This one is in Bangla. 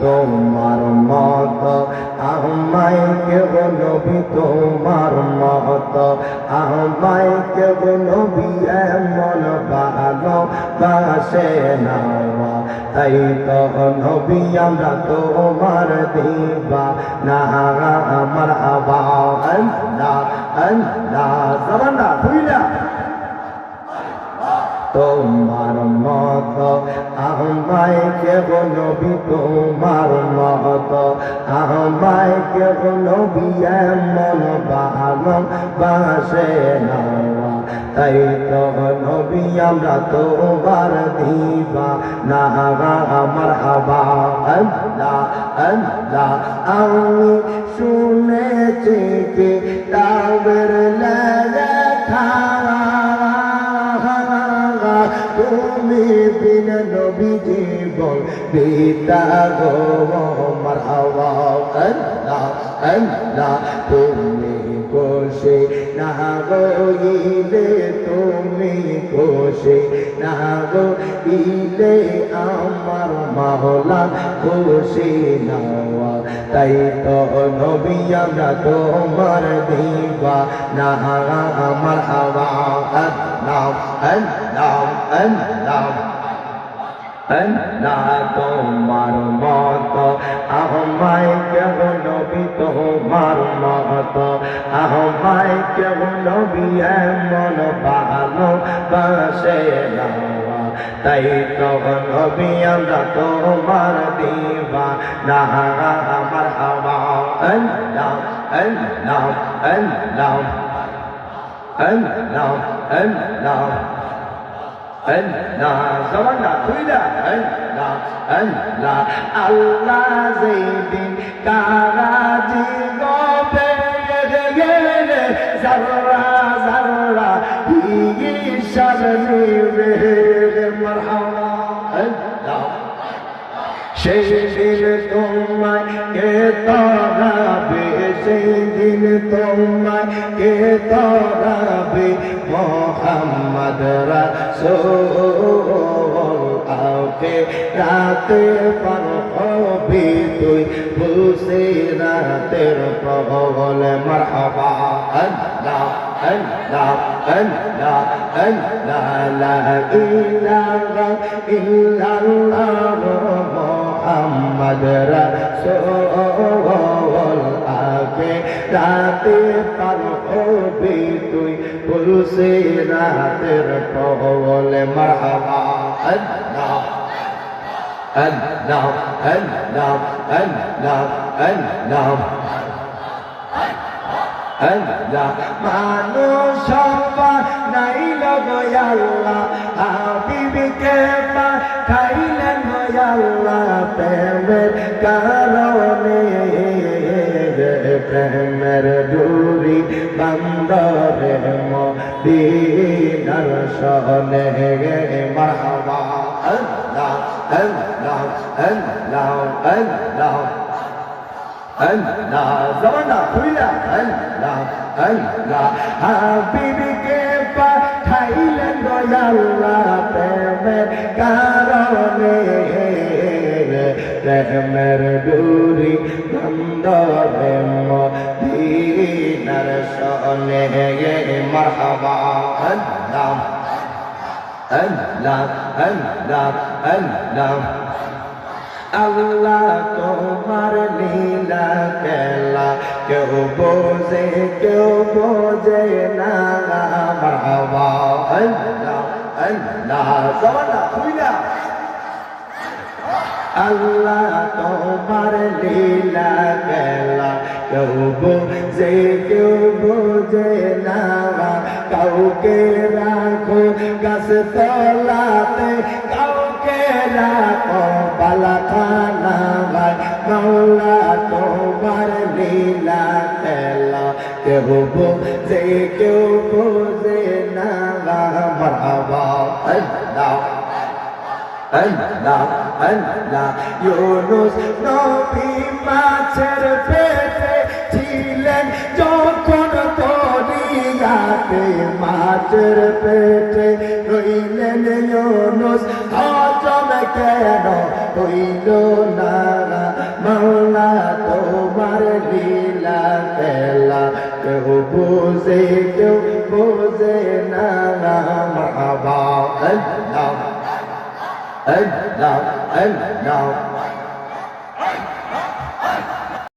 তোমার মত আমায় কেহ নবী তোমার মত আমায় কেহ নবী এমন ভালো বাসে না তাই তো নবী আমরা তোমার দিবা না আমার আওয়াজ না না জামানা বুঝলা তোমার মত আমায় কেহ নবী তোমার মত আমায় কেহ নবী এমন ভালো বাসে না তাই তো নবী আমরা তোমার দিবা না আমার আওয়াজ না আমি শুনেছি কি তাবের লেখা তুমি বিন নবী জীবন পিতা গো আমার আওয়াজ না তুমি খুশি না গইলে তুমি খুশি না গইলে আমার মাওলা খুশি না তাই তো নবী আমরা তোমার দিবা না আমার আওয়াজ না তোমার মত আমায় কেহ নবী তোমার মত আমায় কেহ নবী এমন ভালো বাসে না তাই তো নবী আমরা তোমার দিবা না আমার আওয়াজ জামানা খুইলা আল্লাহ যেদিন কারাজি গবে গেলে জাররা জাররা ঈশান নিবে মারহাবা সেই দিন তোমায় কে তরাবে সেই দিন তোমায় কে তরাবে মোহাম্মদ রাসূল আকে রাতে পার হবি তুই বুঝে রাতের প্রবল মারহাবা আল্লাহ লা ইলাহা ইল্লাল্লাহ মুহাম্মদ রাসূল আকে রাতে পার হবি তুই বুঝে রাতের প্রবল মারহাবা আল্লাহ মানুষ নাইল গয়াল্লাহ হাবিবকে পাঠাইলেন গয়াল্লাহ প্রেমের কারণে প্রেমের ডুরি বান্দরে মদিনার শনে মারহাবা আল্লাহ জামানা খুইলা হাবিবকে পাঠাইলেন দয়াল্লাহ প্রেমের কারণে প্রেমের ডুরি বন্দরে মদিনার শনে মারহাবা আল্লাহ তোমার লীলা খেলা কেউ বোঝে না মারহাবা জামানা খুইলা আল্লাহ তোমার লীলা খেলা কেউ বোঝে না কাউকে রাখো গাছ তলাতে কাউকে রাখো বালাখানা মাওলা তোমার লীলা খেলা কেউ বোঝে না মারহাবা ইউনুস নবী মাছের পেটে ছিলেন যখন দরিয়াতে মাছের পেটে রইলেন ইউনুস হজম কেন হইল না মারহাবা আল্লাহ আল্লাহ আল্লাহ